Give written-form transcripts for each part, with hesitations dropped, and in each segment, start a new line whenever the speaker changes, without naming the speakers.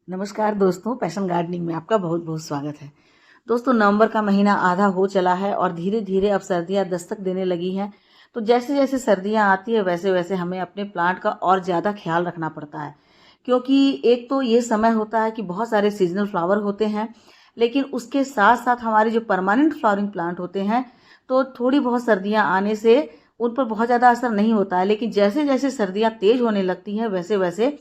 नमस्कार दोस्तों, passion gardening में आपका बहुत बहुत स्वागत है। दोस्तों, नवंबर का महीना आधा हो चला है और धीरे धीरे अब सर्दियां दस्तक देने लगी हैं। तो जैसे जैसे सर्दियां आती है वैसे वैसे हमें अपने प्लांट का और ज़्यादा ख्याल रखना पड़ता है, क्योंकि एक तो ये समय होता है कि बहुत सारे सीजनल फ्लावर होते हैं, लेकिन उसके साथ साथ हमारे जो परमानेंट फ्लावरिंग प्लांट होते हैं, तो थोड़ी बहुत सर्दियाँ आने से उन पर बहुत ज़्यादा असर नहीं होता है। लेकिन जैसे जैसे सर्दियाँ तेज होने लगती हैं वैसे वैसे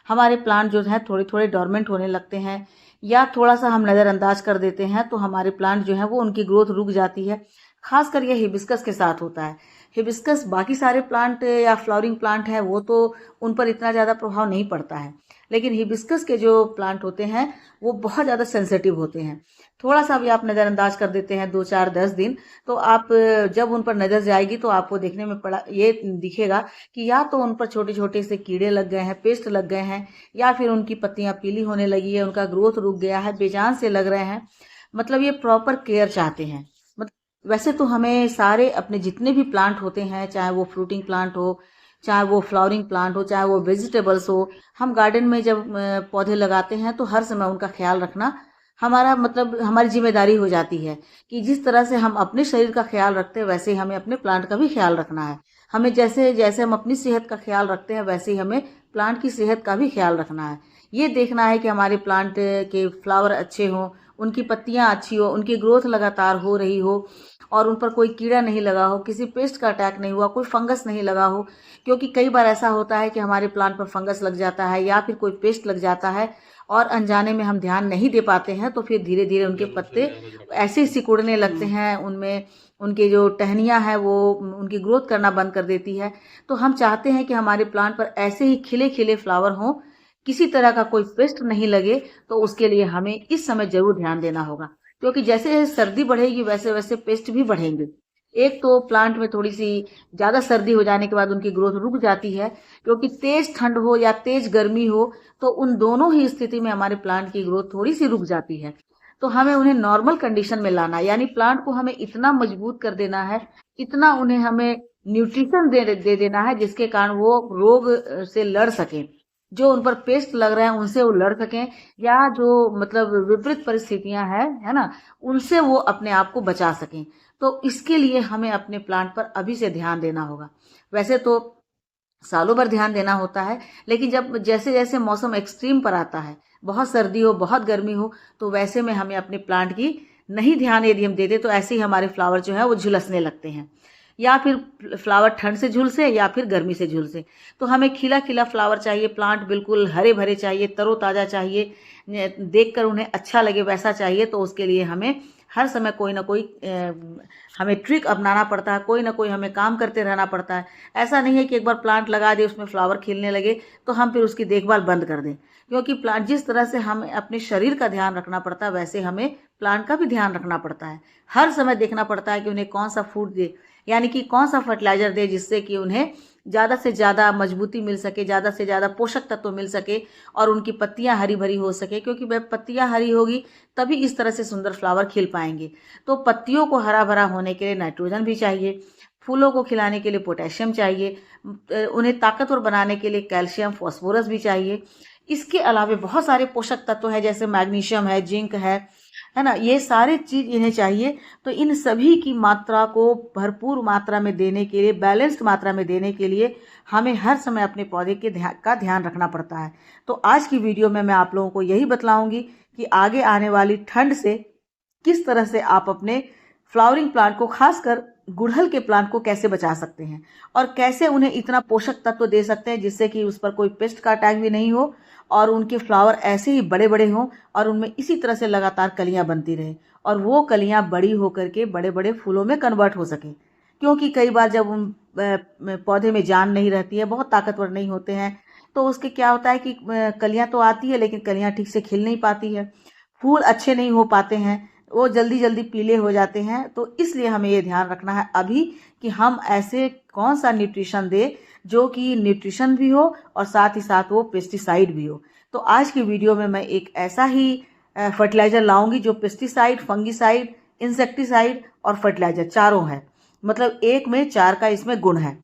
हमारे प्लांट जो हैं थोड़े थोड़े डोरमेंट होने लगते हैं, या थोड़ा सा हम नज़रअंदाज कर देते हैं तो हमारे प्लांट जो है वो उनकी ग्रोथ रुक जाती है। खासकर ये हिबिस्कस के साथ होता है। हिबिस्कस, बाकी सारे प्लांट या फ्लावरिंग प्लांट हैं वो तो उन पर इतना ज़्यादा प्रभाव नहीं पड़ता है, लेकिन हिबिस्कस के जो प्लांट होते हैं वो बहुत ज़्यादा सेंसिटिव होते हैं। थोड़ा सा भी आप नज़रअंदाज कर देते हैं 2 4 10 दिन, तो आप जब उन पर नज़र जाएगी तो आपको देखने में पड़ा ये दिखेगा कि या तो उन पर छोटे छोटे से कीड़े लग गए हैं, पेस्ट लग गए हैं, या फिर उनकी पत्तियां पीली होने लगी है, उनका ग्रोथ रुक गया है, बेजान से लग रहे हैं। मतलब ये प्रॉपर केयर चाहते हैं। मतलब वैसे तो हमें सारे अपने जितने भी प्लांट होते हैं, चाहे वो फ्रूटिंग प्लांट हो, चाहे वो फ्लावरिंग प्लांट हो, चाहे वो वेजिटेबल्स हो, हम गार्डन में जब पौधे लगाते हैं तो हर समय उनका ख्याल रखना हमारा मतलब हमारी जिम्मेदारी हो जाती है कि जिस तरह से हम अपने शरीर का ख्याल रखते हैं वैसे ही हमें अपने प्लांट का भी ख्याल रखना है। हमें जैसे जैसे हम अपनी सेहत का ख्याल रखते हैं वैसे ही हमें प्लांट की सेहत का भी ख्याल रखना है। ये देखना है कि हमारे प्लांट के फ्लावर अच्छे हों, उनकी पत्तियां अच्छी हो, उनकी ग्रोथ लगातार हो रही हो, और उन पर कोई कीड़ा नहीं लगा हो, किसी पेस्ट का अटैक नहीं हुआ, कोई फंगस नहीं लगा हो। क्योंकि कई बार ऐसा होता है कि हमारे प्लांट पर फंगस लग जाता है या फिर कोई पेस्ट लग जाता है और अनजाने में हम ध्यान नहीं दे पाते हैं, तो फिर धीरे धीरे उनके पत्ते ऐसे सिकुड़ने लगते हैं, उनमें उनके जो टहनियाँ हैं वो उनकी ग्रोथ करना बंद कर देती है। तो हम चाहते हैं कि हमारे प्लांट पर ऐसे ही खिले खिले फ्लावर हों, किसी तरह का कोई पेस्ट नहीं लगे। तो उसके लिए हमें इस समय जरूर ध्यान देना होगा, क्योंकि जैसे जैसे सर्दी बढ़ेगी वैसे वैसे पेस्ट भी बढ़ेंगे। एक तो प्लांट में थोड़ी सी ज्यादा सर्दी हो जाने के बाद उनकी ग्रोथ रुक जाती है, क्योंकि तेज ठंड हो या तेज गर्मी हो तो उन दोनों ही स्थिति में हमारे प्लांट की ग्रोथ थोड़ी सी रुक जाती है। तो हमें उन्हें नॉर्मल कंडीशन में लाना, यानी प्लांट को हमें इतना मजबूत कर देना है, इतना उन्हें हमें न्यूट्रिशन दे देना है जिसके कारण वो रोग से लड़ सकें, जो उन पर पेस्ट लग रहे हैं उनसे वो लड़ सकें, या जो मतलब विपरीत परिस्थितियां हैं है ना, उनसे वो अपने आप को बचा सकें। तो इसके लिए हमें अपने प्लांट पर अभी से ध्यान देना होगा। वैसे तो सालों भर ध्यान देना होता है, लेकिन जब जैसे जैसे मौसम एक्सट्रीम पर आता है, बहुत सर्दी हो बहुत गर्मी हो, तो वैसे में हमें अपने प्लांट की नहीं ध्यान यदि हम दे दें तो ऐसे ही हमारे फ्लावर जो है वो झुलसने लगते हैं, या फिर फ्लावर ठंड से झुलसे या फिर गर्मी से झुलसे। तो हमें खिला खिला फ्लावर चाहिए, प्लांट बिल्कुल हरे भरे चाहिए, तरोताज़ा चाहिए, देखकर उन्हें अच्छा लगे वैसा चाहिए। तो उसके लिए हमें हर समय कोई ना कोई हमें ट्रिक अपनाना पड़ता है, कोई ना कोई हमें काम करते रहना पड़ता है। ऐसा नहीं है कि एक बार प्लांट लगा दे उसमें फ्लावर खिलने लगे तो हम फिर उसकी देखभाल बंद कर दें, क्योंकि प्लांट जिस तरह से हमें अपने शरीर का ध्यान रखना पड़ता है वैसे हमें प्लांट का भी ध्यान रखना पड़ता है। हर समय देखना पड़ता है कि उन्हें कौन सा फूड दे, यानी कि कौन सा फर्टिलाइजर दे जिससे कि उन्हें ज़्यादा से ज़्यादा मजबूती मिल सके, ज़्यादा से ज़्यादा पोषक तत्व मिल सके, और उनकी पत्तियां हरी भरी हो सके, क्योंकि वह पत्तियां हरी होगी तभी इस तरह से सुंदर फ्लावर खिल पाएंगे। तो पत्तियों को हरा भरा होने के लिए नाइट्रोजन भी चाहिए, फूलों को खिलाने के लिए पोटेशियम चाहिए, उन्हें ताकतवर बनाने के लिए कैल्शियम फॉस्फोरस भी चाहिए। इसके अलावा बहुत सारे पोषक तत्व हैं, जैसे मैग्नीशियम है, जिंक है ना, ये सारे चीज इन्हें चाहिए। तो इन सभी की मात्रा को भरपूर मात्रा में देने के लिए, बैलेंस्ड मात्रा में देने के लिए हमें हर समय अपने पौधे के का ध्यान रखना पड़ता है। तो आज की वीडियो में मैं आप लोगों को यही बतलाऊंगी कि आगे आने वाली ठंड से किस तरह से आप अपने फ्लावरिंग प्लांट को, खासकर गुड़हल के प्लांट को कैसे बचा सकते हैं, और कैसे उन्हें इतना पोषक तत्व दे सकते हैं जिससे कि उस पर कोई पेस्ट का अटैक भी नहीं हो, और उनके फ्लावर ऐसे ही बड़े बड़े हों और उनमें इसी तरह से लगातार कलियां बनती रहे, और वो कलियां बड़ी होकर के बड़े बड़े फूलों में कन्वर्ट हो सके। क्योंकि कई बार जब उन पौधे में जान नहीं रहती है, बहुत ताकतवर नहीं होते हैं, तो उसके क्या होता है कि कलियां तो आती है लेकिन कलियां ठीक से खिल नहीं पाती है, फूल अच्छे नहीं हो पाते हैं, वो जल्दी जल्दी पीले हो जाते हैं। तो इसलिए हमें ये ध्यान रखना है अभी कि हम ऐसे कौन सा न्यूट्रिशन दे जो कि न्यूट्रिशन भी हो और साथ ही साथ वो पेस्टिसाइड भी हो। तो आज की वीडियो में मैं एक ऐसा ही फर्टिलाइजर लाऊंगी जो पेस्टिसाइड, फंगिसाइड, इंसेक्टिसाइड और फर्टिलाइजर चारों है, मतलब एक में चार का इसमें गुण है।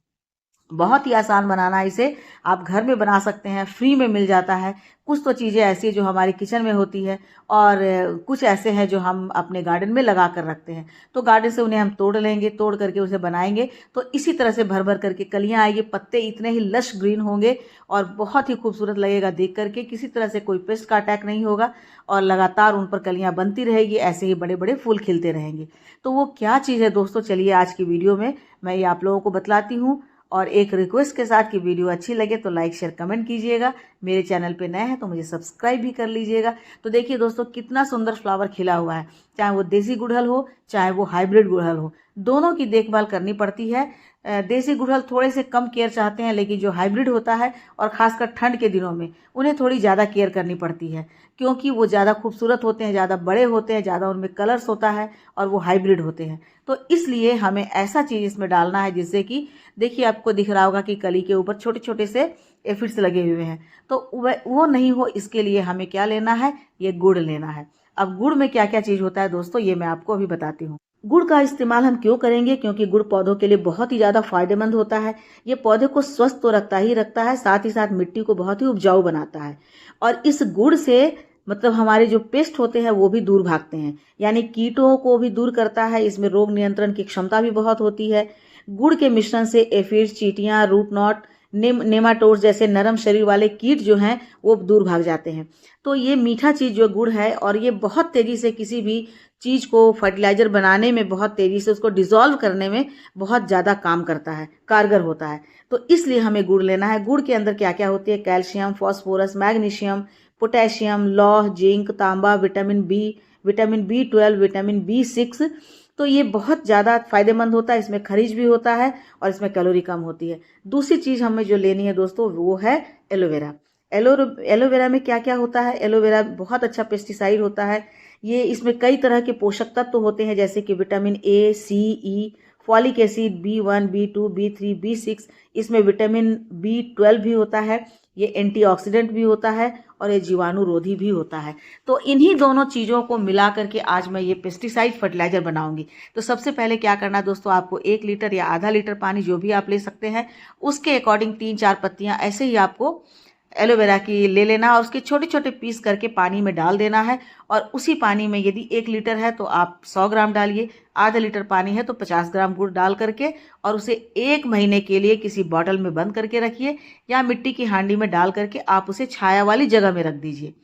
बहुत ही आसान बनाना है इसे, आप घर में बना सकते हैं, फ्री में मिल जाता है। कुछ तो चीज़ें ऐसी है जो हमारी किचन में होती है और कुछ ऐसे हैं जो हम अपने गार्डन में लगा कर रखते हैं। तो गार्डन से उन्हें हम तोड़ लेंगे, तोड़ करके उसे बनाएंगे तो इसी तरह से भर भर करके कलियां आएगी, पत्ते इतने ही लश ग्रीन होंगे और बहुत ही खूबसूरत लगेगा देख करके। किसी तरह से कोई पेस्ट का अटैक नहीं होगा और लगातार उन पर कलियां बनती रहेगी, ऐसे ही बड़े बड़े फूल खिलते रहेंगे। तो वो क्या चीज़ है दोस्तों, चलिए आज की वीडियो में मैं ये आप लोगों को बतलाती हूँ। और एक रिक्वेस्ट के साथ कि वीडियो अच्छी लगे तो लाइक शेयर कमेंट कीजिएगा। मेरे चैनल पे नए हैं तो मुझे सब्सक्राइब भी कर लीजिएगा। तो देखिए दोस्तों कितना सुंदर फ्लावर खिला हुआ है, चाहे वो देसी गुड़हल हो चाहे वो हाइब्रिड गुड़हल हो, दोनों की देखभाल करनी पड़ती है। देसी गुड़हल थोड़े से कम केयर चाहते हैं, लेकिन जो हाइब्रिड होता है और ख़ासकर ठंड के दिनों में उन्हें थोड़ी ज़्यादा केयर करनी पड़ती है, क्योंकि वो ज़्यादा खूबसूरत होते हैं, ज़्यादा बड़े होते हैं, ज़्यादा उनमें कलर्स होता है और वो हाइब्रिड होते हैं। तो इसलिए हमें ऐसा चीज़ इसमें डालना है जिससे कि देखिए आपको दिख रहा होगा कि कली के ऊपर छोटे छोटे से एफिड्स लगे हुए हैं, तो वो नहीं हो इसके लिए हमें क्या लेना है, ये गुड़ लेना है। अब गुड़ में क्या क्या चीज़ होता है दोस्तों, ये मैं आपको अभी बताती हूँ। गुड़ का इस्तेमाल हम क्यों करेंगे, क्योंकि गुड़ पौधों के लिए बहुत ही ज़्यादा फायदेमंद होता है। ये पौधे को स्वस्थ तो रखता ही रखता है, साथ ही साथ मिट्टी को बहुत ही उपजाऊ बनाता है। और इस गुड़ से मतलब हमारे जो पेस्ट होते हैं वो भी दूर भागते हैं, यानी कीटों को भी दूर करता है। इसमें रोग नियंत्रण की क्षमता भी बहुत होती है। गुड़ के मिश्रण से एफिड्स, चींटियां, रूट नॉट, नेमाटोड्स जैसे नरम शरीर वाले कीट जो हैं वो दूर भाग जाते हैं। तो ये मीठा चीज़ जो गुड़ है, और ये बहुत तेज़ी से किसी भी चीज़ को फर्टिलाइज़र बनाने में, बहुत तेज़ी से उसको डिज़ोल्व करने में बहुत ज़्यादा काम करता है, कारगर होता है। तो इसलिए हमें गुड़ लेना है। गुड़ के अंदर क्या क्या होती है, कैल्शियम, फॉस्फोरस, मैग्नीशियम, पोटेशियम, लौह, जिंक, तांबा, विटामिन B12, विटामिन B6। तो ये बहुत ज़्यादा फायदेमंद होता है, इसमें खनिज भी होता है और इसमें कैलोरी कम होती है। दूसरी चीज़ हमें जो लेनी है दोस्तों वो है एलोवेरा। एलोवेरा में क्या क्या होता है, एलोवेरा बहुत अच्छा पेस्टिसाइड होता है। ये इसमें कई तरह के पोषक तत्व होते हैं, जैसे कि vitamin A, C, E, folic acid, B1, B2, B3, B6। इसमें विटामिन B12 भी होता है। ये एंटीऑक्सीडेंट भी होता है और ये जीवाणुरोधी भी होता है। तो इन्हीं दोनों चीज़ों को मिला करके आज मैं ये पेस्टिसाइड फर्टिलाइजर बनाऊंगी। तो सबसे पहले क्या करना है दोस्तों, आपको 1 लीटर या आधा लीटर पानी जो भी आप ले सकते हैं उसके अकॉर्डिंग 3-4 पत्तियां ऐसे ही आपको एलोवेरा की ले लेना और उसके छोटे छोटे पीस करके पानी में डाल देना है। और उसी पानी में यदि 1 लीटर है तो आप 100 ग्राम डालिए, आधा लीटर पानी है तो 50 ग्राम गुड़ डाल करके और उसे 1 महीने के लिए किसी बॉटल में बंद करके रखिए, या मिट्टी की हांडी में डाल करके आप उसे छाया वाली जगह में रख दीजिए।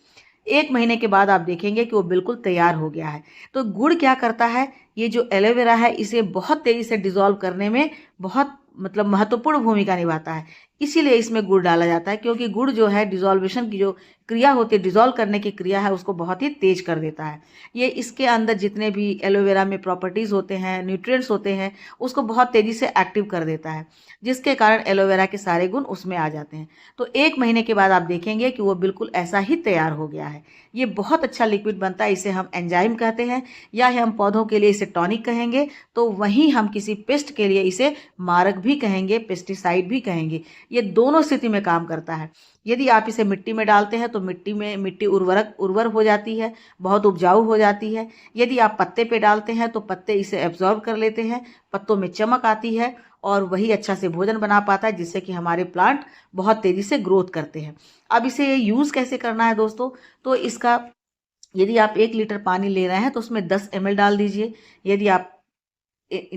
1 महीने के बाद आप देखेंगे कि वो बिल्कुल तैयार हो गया है। तो गुड़ क्या करता है, ये जो एलोवेरा है इसे बहुत तेज़ी से डिज़ोल्व करने में बहुत मतलब महत्वपूर्ण भूमिका निभाता है। इसीलिए इसमें गुड़ डाला जाता है, क्योंकि गुड़ जो है डिज़ोल्वेशन की जो क्रिया होती है, डिज़ोल्व करने की क्रिया है, उसको बहुत ही तेज़ कर देता है। ये इसके अंदर जितने भी एलोवेरा में प्रॉपर्टीज़ होते हैं, न्यूट्रिएंट्स होते हैं, उसको बहुत तेज़ी से एक्टिव कर देता है, जिसके कारण एलोवेरा के सारे गुण उसमें आ जाते हैं। तो 1 महीने के बाद आप देखेंगे कि वो बिल्कुल ऐसा ही तैयार हो गया है। ये बहुत अच्छा लिक्विड बनता है, इसे हम एंजाइम कहते हैं, या हम पौधों के लिए इसे टॉनिक कहेंगे, तो वहीं हम किसी पेस्ट के लिए इसे मारक भी कहेंगे, पेस्टिसाइड भी कहेंगे। ये दोनों स्थिति में काम करता है। यदि आप इसे मिट्टी में डालते हैं तो मिट्टी उर्वर हो जाती है, बहुत उपजाऊ हो जाती है। यदि आप पत्ते पे डालते हैं तो पत्ते इसे एब्जॉर्ब कर लेते हैं, पत्तों में चमक आती है और वही अच्छा से भोजन बना पाता है, जिससे कि हमारे प्लांट बहुत तेज़ी से ग्रोथ करते हैं। अब इसे यूज़ कैसे करना है दोस्तों, तो इसका यदि आप 1 लीटर पानी ले रहे हैं तो उसमें 10 ml डाल दीजिए। यदि आप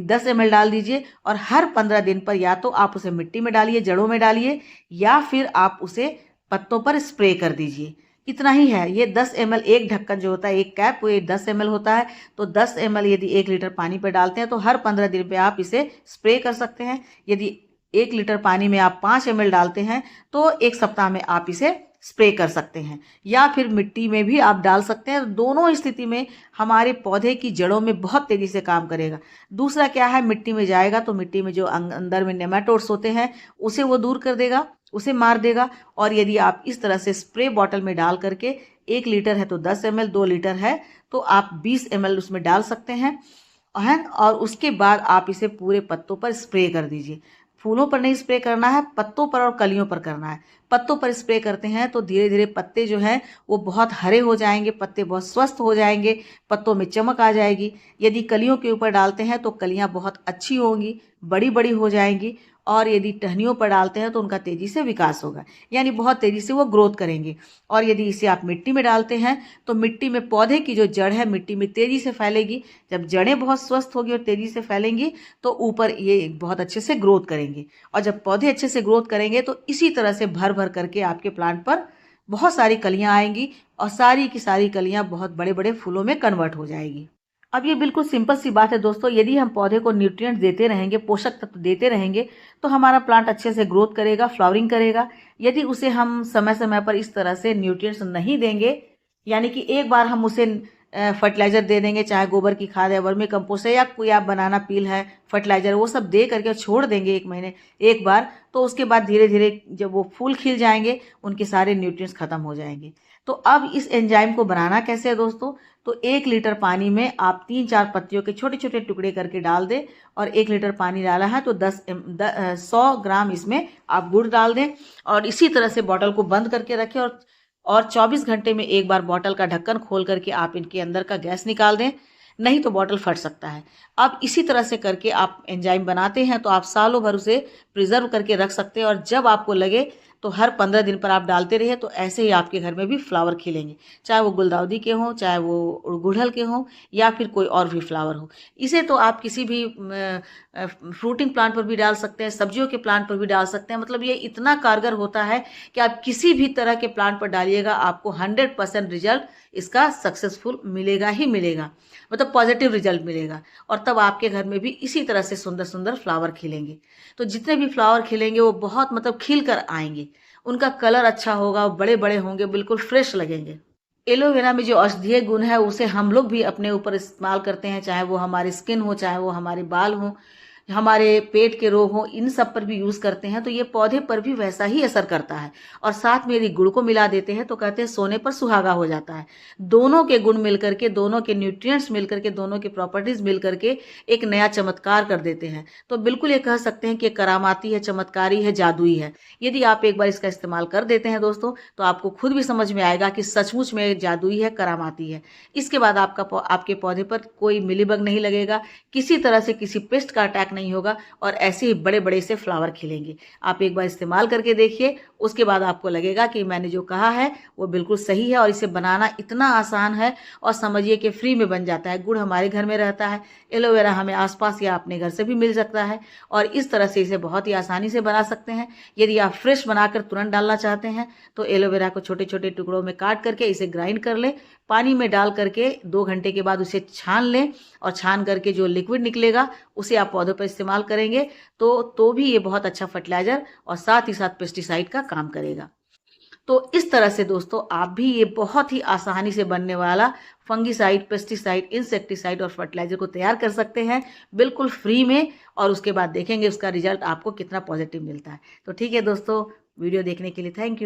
10 ml डाल दीजिए और हर 15 दिन पर या तो आप उसे मिट्टी में डालिए, जड़ों में डालिए, या फिर आप उसे पत्तों पर स्प्रे कर दीजिए। इतना ही है। ये 10 ml, एक ढक्कन जो होता है, एक कैप, वो 10 ml होता है। तो 10 ml यदि 1 लीटर पानी पर डालते हैं तो हर 15 दिन पे आप इसे स्प्रे कर सकते हैं। यदि 1 लीटर पानी में आप 5 ml डालते हैं तो 1 सप्ताह में आप इसे स्प्रे कर सकते हैं, या फिर मिट्टी में भी आप डाल सकते हैं। दोनों स्थिति में हमारे पौधे की जड़ों में बहुत तेज़ी से काम करेगा। दूसरा क्या है, मिट्टी में जाएगा तो मिट्टी में जो अंदर में नेमाटोड्स होते हैं उसे वो दूर कर देगा, उसे मार देगा। और यदि आप इस तरह से स्प्रे बॉटल में डाल करके, 1 लीटर है तो 10 ml, 2 लीटर है तो आप 20 ml उसमें डाल सकते हैं, और उसके बाद आप इसे पूरे पत्तों पर स्प्रे कर दीजिए। फूलों पर नहीं स्प्रे करना है, पत्तों पर और कलियों पर करना है। पत्तों पर स्प्रे करते हैं तो धीरे धीरे पत्ते जो हैं वो बहुत हरे हो जाएंगे, पत्ते बहुत स्वस्थ हो जाएंगे, पत्तों में चमक आ जाएगी। यदि कलियों के ऊपर डालते हैं तो कलियां बहुत अच्छी होंगी, बड़ी बड़ी हो जाएंगी और यदि टहनियों पर डालते हैं तो उनका तेज़ी से विकास होगा, यानी बहुत तेज़ी से वो ग्रोथ करेंगे। और यदि इसे आप मिट्टी में डालते हैं तो मिट्टी में पौधे की जो जड़ है मिट्टी में तेज़ी से फैलेगी। जब जड़ें बहुत स्वस्थ होगी और तेज़ी से फैलेंगी तो ऊपर ये बहुत अच्छे से ग्रोथ करेंगे। और जब पौधे अच्छे से ग्रोथ करेंगे तो इसी तरह से भर भर करके आपके प्लांट पर बहुत सारी कलियां आएंगी और सारी की सारी कलियां बहुत बड़े बड़े फूलों में कन्वर्ट हो जाएगी। अब ये बिल्कुल सिंपल सी बात है दोस्तों, यदि हम पौधे को न्यूट्रिएंट्स देते रहेंगे, पोषक तत्व देते रहेंगे, तो हमारा प्लांट अच्छे से ग्रोथ करेगा, फ्लावरिंग करेगा। यदि उसे हम समय समय पर इस तरह से न्यूट्रिएंट्स नहीं देंगे, यानी कि एक बार हम उसे फर्टिलाइजर दे देंगे, चाहे गोबर की खाद है, वर्मी कंपोस्ट है, या कोई आप बनाना पील है, फर्टिलाइजर, वो सब दे करके छोड़ देंगे 1 महीने एक बार, तो उसके बाद धीरे धीरे जब वो फूल खिल जाएंगे उनके सारे न्यूट्रिएंट्स खत्म हो जाएंगे। तो अब इस एंजाइम को बनाना कैसे है दोस्तों, तो 1 लीटर पानी में आप 3-4 पत्तियों के छोटे छोटे टुकड़े करके डाल दें। और 1 लीटर पानी डाला है तो 100 ग्राम इसमें आप गुड़ डाल दें और इसी तरह से बॉटल को बंद करके रखें। और 24 घंटे में एक बार बॉटल का ढक्कन खोल करके आप इनके अंदर का गैस निकाल दें, नहीं तो बॉटल फट सकता है। अब इसी तरह से करके आप एंजाइम बनाते हैं तो आप सालों भर उसे प्रिजर्व करके रख सकते हैं। और जब आपको लगे तो हर 15 दिन पर आप डालते रहिए, तो ऐसे ही आपके घर में भी फ्लावर खिलेंगे, चाहे वो गुलदाउदी के हों, चाहे वो गुड़हल के हों, या फिर कोई और भी फ्लावर हो। इसे तो आप किसी भी फ्रूटिंग प्लांट पर भी डाल सकते हैं, सब्जियों के प्लांट पर भी डाल सकते हैं। मतलब ये इतना कारगर होता है कि आप किसी भी तरह के प्लांट पर डालिएगा, आपको 100% रिजल्ट इसका सक्सेसफुल मिलेगा ही मिलेगा, मतलब पॉजिटिव रिजल्ट मिलेगा। और तब आपके घर में भी इसी तरह से सुंदर सुंदर फ्लावर खिलेंगे। तो जितने भी फ्लावर खिलेंगे वो बहुत मतलब खिल कर आएंगे, उनका कलर अच्छा होगा, बड़े बड़े होंगे, बिल्कुल फ्रेश लगेंगे। एलोवेरा में जो औषधीय गुण है उसे हम लोग भी अपने ऊपर इस्तेमाल करते हैं, चाहे वो हमारी स्किन हो, चाहे वो हमारे बाल हो, हमारे पेट के रोग हो, इन सब पर भी यूज़ करते हैं। तो ये पौधे पर भी वैसा ही असर करता है। और साथ में यदि गुड़ को मिला देते हैं तो कहते हैं सोने पर सुहागा हो जाता है। दोनों के गुण मिल करके, दोनों के न्यूट्रिएंट्स मिल करके, दोनों की प्रॉपर्टीज मिल करके एक नया चमत्कार कर देते हैं। तो बिल्कुल ये कह सकते हैं कि करामाती है, चमत्कारी है, जादुई है। यदि आप एक बार इसका इस्तेमाल कर देते हैं दोस्तों तो आपको खुद भी समझ में आएगा कि सचमुच में जादुई है, करामाती है। इसके बाद आपके पौधे पर कोई मिलीबग नहीं लगेगा, किसी तरह से किसी पेस्ट का अटैक नहीं होगा, और ऐसे ही बड़े बड़े से फ्लावर खिलेंगे। आप एक बार इस्तेमाल करके देखिए, उसके बाद आपको लगेगा कि मैंने जो कहा है वो बिल्कुल सही है। और इसे बनाना इतना आसान है, और समझिए कि फ्री में बन जाता है। गुड़ हमारे घर में रहता है, एलोवेरा हमें आसपास या अपने घर से भी मिल सकता है, और इस तरह से इसे बहुत ही आसानी से बना सकते हैं। यदि आप फ्रेश बनाकर तुरंत डालना चाहते हैं तो एलोवेरा को छोटे छोटे टुकड़ों में काट करके इसे ग्राइंड कर लें, पानी में डाल करके 2 घंटे के बाद उसे छान लें, और छान करके जो लिक्विड निकलेगा उसे आप पौधों पर इस्तेमाल करेंगे तो भी ये बहुत अच्छा फर्टिलाइजर और साथ ही साथ पेस्टिसाइड का काम करेगा। तो इस तरह से दोस्तों आप भी ये बहुत ही आसानी से बनने वाला फंगिसाइड, पेस्टिसाइड, इंसेक्टिसाइड और फर्टिलाइजर को तैयार कर सकते हैं बिल्कुल फ्री में, और उसके बाद देखेंगे उसका रिजल्ट आपको कितना पॉजिटिव मिलता है। तो ठीक है दोस्तों, वीडियो देखने के लिए थैंक यू।